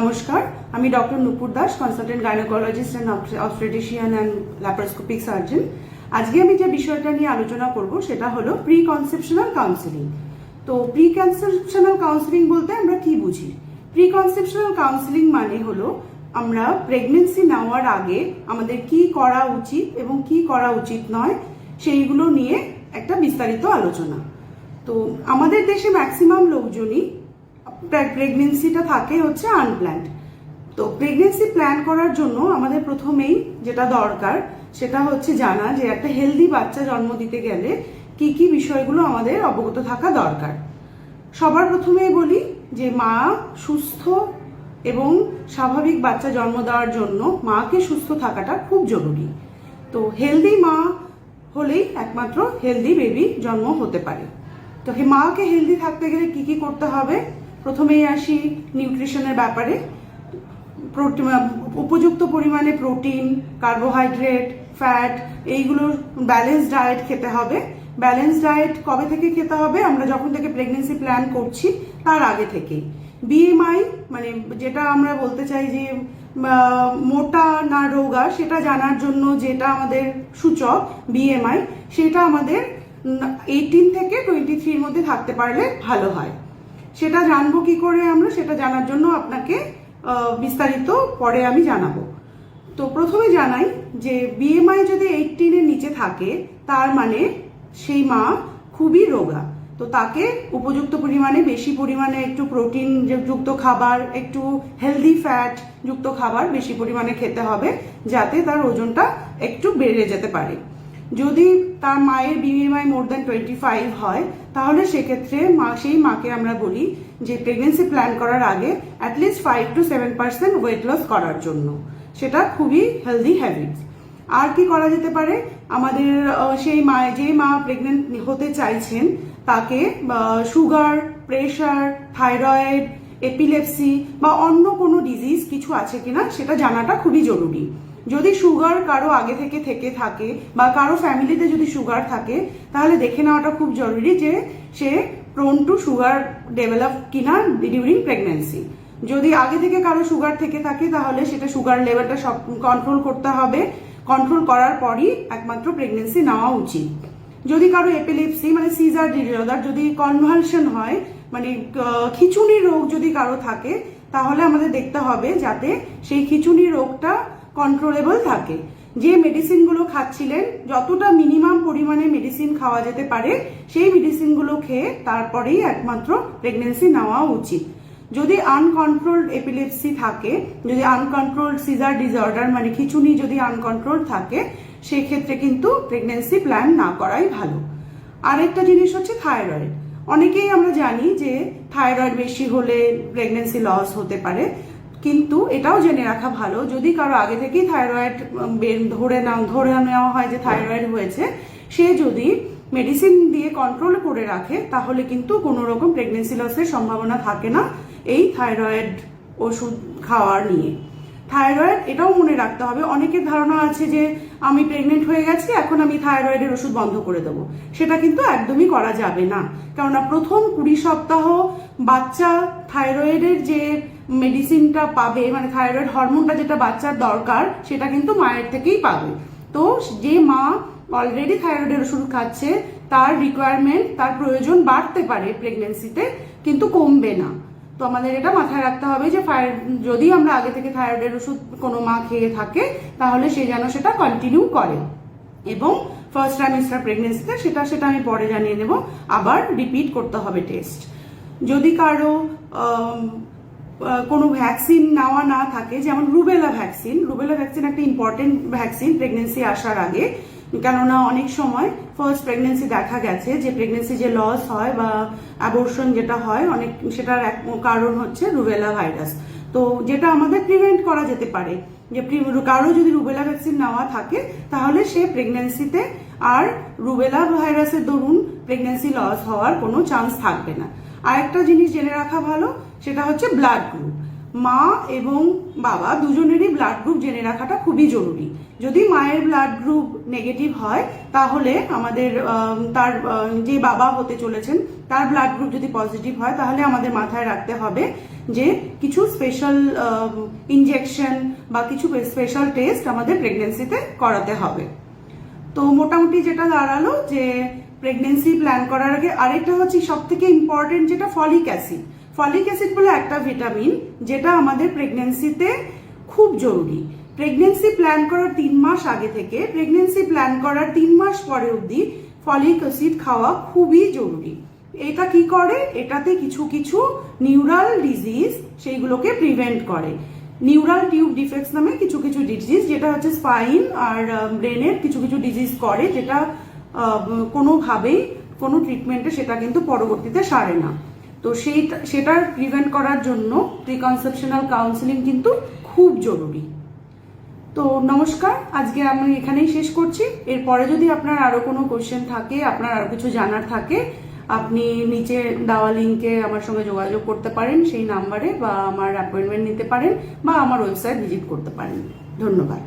নমস্কার, আমি doctor Nupur Das, consultant gynaecologist and obstetrician and laparoscopic surgeon. আজকে আমি যে বিষয়টা নিয়ে আলোচনা করব সেটা হলো প্রি কনসেপশনাল কাউন্সেলিং। তো প্রি কনসেপশনাল কাউন্সেলিং বলতে আমরা কি বুঝি? প্রি কনসেপশনাল কাউন্সেলিং মানে হলো আমরা প্রেগনেন্সি নেওয়ার আগে আমাদের কি করা উচিত এবং কি করা উচিত নয় সেইগুলো নিয়ে একটা বিস্তারিত আলোচনা। তো আমাদের দেশে ম্যাক্সিমাম লোকজনই প্রেগনেন্সিটা থাকে হচ্ছে আনপ্ল্যান্ড। তো প্রেগনেন্সি প্ল্যান করার জন্য আমাদের প্রথমেই যেটা দরকার সেটা হচ্ছে জানা যে একটা হেলদি বাচ্চা জন্ম দিতে গেলে কি কি বিষয়গুলো আমাদের অবগত থাকা দরকার। সবার প্রথমেই বলি যে মা সুস্থ এবং স্বাভাবিক বাচ্চা জন্ম দেওয়ার জন্য মাকে সুস্থ থাকাটা খুব জরুরি। তো হেলদি মা হলেই একমাত্র হেলদি বেবি জন্ম হতে পারে। তো মাকে হেলদি থাকতে গেলে কি কি করতে হবে? প্রথমেই আসি নিউট্রিশনের ব্যাপারে। উপযুক্ত পরিমাণে প্রোটিন, কার্বোহাইড্রেট, ফ্যাট এইগুলোর ব্যালেন্স ডায়েট খেতে হবে। ব্যালেন্স ডায়েট কবে থেকে খেতে হবে? আমরা যখন থেকে প্রেগনেন্সি প্ল্যান করছি তার আগে থেকেই। বিএমআই মানে যেটা আমরা বলতে চাই যে মোটা না রোগা সেটা জানার জন্য যেটা আমাদের সূচক বিএমআই, সেটা আমাদের 18 থেকে 23 মধ্যে থাকতে পারলে ভালো হয়। সেটা জানবো কি করে আমরা? সেটা জানার জন্য আপনাকে বিস্তারিত পরে আমি জানাবো। তো প্রথমে জানাই যে বিএমআই যদি 18-এর নিচে থাকে তার মানে সেই মা খুবই রোগা। তো তাকে উপযুক্ত পরিমাণে বেশি পরিমাণে একটু প্রোটিন যুক্ত খাবার, একটু হেলদি ফ্যাট যুক্ত খাবার বেশি পরিমাণে খেতে হবে যাতে তার ওজনটা একটু বেড়ে যেতে পারে। যদি তার মায়ের বিএমআই মোর দ্যান 25 হয় তাহলে সেক্ষেত্রে সেই মাকে আমরা বলি যে প্রেগনেন্সি প্ল্যান করার আগে অ্যাটলিস্ট 5 to 7% ওয়েট লস করার জন্য। সেটা খুবই হেলদি হ্যাবিট। আর কি করা যেতে পারে? আমাদের সেই যে মা প্রেগনেন্ট হতে চাইছেন তাকে সুগার, প্রেশার, থাইরয়েড, এপিলেপসি বা অন্য কোনো ডিজিজ কিছু আছে কিনা সেটা জানাটা খুবই জরুরি। যদি সুগার কারো আগে থেকে থাকে বা কারো ফ্যামিলিতে যদি সুগার থাকে তাহলে দেখে নেওয়াটা খুব জরুরি যে সে প্রোন টু সুগার ডেভেলপ কিনা ডিউরিং প্রেগনেন্সি। যদি আগে থেকে কারো সুগার থেকে থাকে তাহলে সেটা সুগার লেভেলটা সব কন্ট্রোল করতে হবে। কন্ট্রোল করার পরই একমাত্র প্রেগনেন্সি নেওয়া উচিত। যদি কারো এপিলেপসি মানে সিজার ডিসঅর্ডার, যদি কনভালশন হয় মানে খিঁচুনি রোগ যদি কারো থাকে তাহলে আমাদের দেখতে হবে যাতে সেই খিঁচুনি রোগটা কন্ট্রোলেবল থাকে। যে মেডিসিনগুলো খাচ্ছিলেন যতটা মিনিমাম পরিমাণে মেডিসিন খাওয়া যেতে পারে সেই মেডিসিনগুলো খেয়ে তারপরেই একমাত্র প্রেগনেন্সি নেওয়া উচিত। যদি আনকন্ট্রোলড এপিলেপসি থাকে, যদি আনকন্ট্রোলড সিজার ডিসঅর্ডার মানে খিঁচুনি যদি আনকন্ট্রোলড থাকে সেক্ষেত্রে কিন্তু প্রেগনেন্সি প্ল্যান না করাই ভালো। আরেকটা জিনিস হচ্ছে থাইরয়েড। অনেকেই আমরা জানি যে থাইরয়েড বেশি হলে প্রেগনেন্সি লস হতে পারে, কিন্তু এটাও জেনে রাখা ভালো যদি কারো আগে থেকেই থাইরয়েড ধরে নেওয়া হয় যে থাইরয়েড হয়েছে, সে যদি মেডিসিন দিয়ে কন্ট্রোল করে রাখে তাহলে কিন্তু কোনো রকম প্রেগনেন্সি লসের সম্ভাবনা থাকে না এই থাইরয়েড ওষুধ খাওয়ার নিয়ে। থাইরয়েড এটাও মনে রাখতে হবে, অনেকের ধারণা আছে যে আমি প্রেগনেন্ট হয়ে গেছি এখন আমি থাইরয়েডের ওষুধ বন্ধ করে দেবো। সেটা কিন্তু একদমই করা যাবে না, কেননা প্রথম 20 সপ্তাহ বাচ্চা থাইরয়েডের যে মেডিসিনটা পাবে মানে থাইরয়েড হরমোনটা যেটা বাচ্চার দরকার সেটা কিন্তু মায়ের থেকেই পাবে। তো যে মা অলরেডি থাইরয়েডের ওষুধ খাচ্ছে তার রিকোয়ারমেন্ট, তার প্রয়োজন বাড়তে পারে প্রেগনেন্সিতে, কিন্তু কমবে না। তো আমাদের এটা মাথায় রাখতে হবে যে যদি আমরা আগে থেকে থাইরয়েডের ওষুধ কোনো মা খেয়ে থাকে তাহলে সে যেন সেটা কন্টিনিউ করে এবং ফার্স্ট ট্রাইমেস্টার প্রেগনেন্সিতে সেটা আমি পরে জানিয়ে নেব, আবার রিপিট করতে হবে টেস্ট। যদি কারো কোনো ভ্যাকসিন নেওয়া না থাকে, যেমন রুবেলা ভ্যাকসিন একটা ইম্পর্টেন্ট ভ্যাকসিন প্রেগনেন্সি আসার আগে, কেননা অনেক সময় ফার্স্ট প্রেগনেন্সি দেখা গেছে যে প্রেগনেন্সি যে লস হয় বা অ্যাবর্শন যেটা হয় অনেক, সেটার এক কারণ হচ্ছে রুবেলা ভাইরাস। তো যেটা আমাদের প্রিভেন্ট করা যেতে পারে যে কারো যদি রুবেলা ভ্যাকসিন নেওয়া থাকে তাহলে সে প্রেগনেন্সিতে আর রুবেলা ভাইরাসের দরুন প্রেগনেন্সি লস হওয়ার কোনো চান্স থাকবে না। আরেকটা জিনিস জেনে রাখা ভালো, সেটা হচ্ছে ব্লাড গ্রুপ। মা এবং বাবা দুজনেরই ব্লাড গ্রুপ জেনে রাখাটা খুবই জরুরি। যদি মায়ের ব্লাড গ্রুপ নেগেটিভ হয় তাহলে আমাদের তার যে বাবা হতে চলেছেন তার ব্লাড গ্রুপ যদি পজিটিভ হয় তাহলে আমাদের মাথায় রাখতে হবে যে কিছু স্পেশাল ইনজেকশন বা কিছু স্পেশাল টেস্ট আমাদের প্রেগনেন্সিতে করাতে হবে। তো মোটামুটি যেটা দাঁড়ালো যে প্রেগনেন্সি প্ল্যান করার আগে আরেকটা হচ্ছে সব থেকে ইম্পর্টেন্ট যেটা ফলিক অ্যাসিড। ফলিক অ্যাসিড বলে একটা ভিটামিন যেটা আমাদের প্রেগনেন্সিতে খুব জরুরি। প্রেগনেন্সি প্ল্যান করার 3 মাস আগে থেকে প্রেগনেন্সি প্ল্যান করার 3 মাস পরে অবধি ফলিক অ্যাসিড খাওয়া খুবই জরুরি। এটা কি করে, এটাতে কিছু কিছু নিউরাল ডিজিজ সেইগুলোকে প্রিভেন্ট করে। নিউরাল টিউব ডিফেক্টস নামে কিছু কিছু ডিজিজ, যেটা হচ্ছে স্পাইন আর ব্রেনের কিছু কিছু ডিজিজ করে, যেটা কোনোভাবেই কোনো ট্রিটমেন্টে সেটা কিন্তু পরবর্তীতে সারে না। তো সেটার প্রিভেন্ট করার জন্য প্রিকনসেপশনাল কাউন্সিলিং কিন্তু খুব জরুরি। তো নমস্কার, আজকে আমি এখানেই শেষ করছি। এরপরে যদি আপনার আরো কোনো কোশ্চেন থাকে, আপনার আরো কিছু জানার থাকে, আপনি নিচে দেওয়া লিঙ্কে আমার সঙ্গে যোগাযোগ করতে পারেন সেই নাম্বারে, বা আমার অ্যাপয়েন্টমেন্ট নিতে পারেন, বা আমার ওয়েবসাইট ভিজিট করতে পারেন। ধন্যবাদ।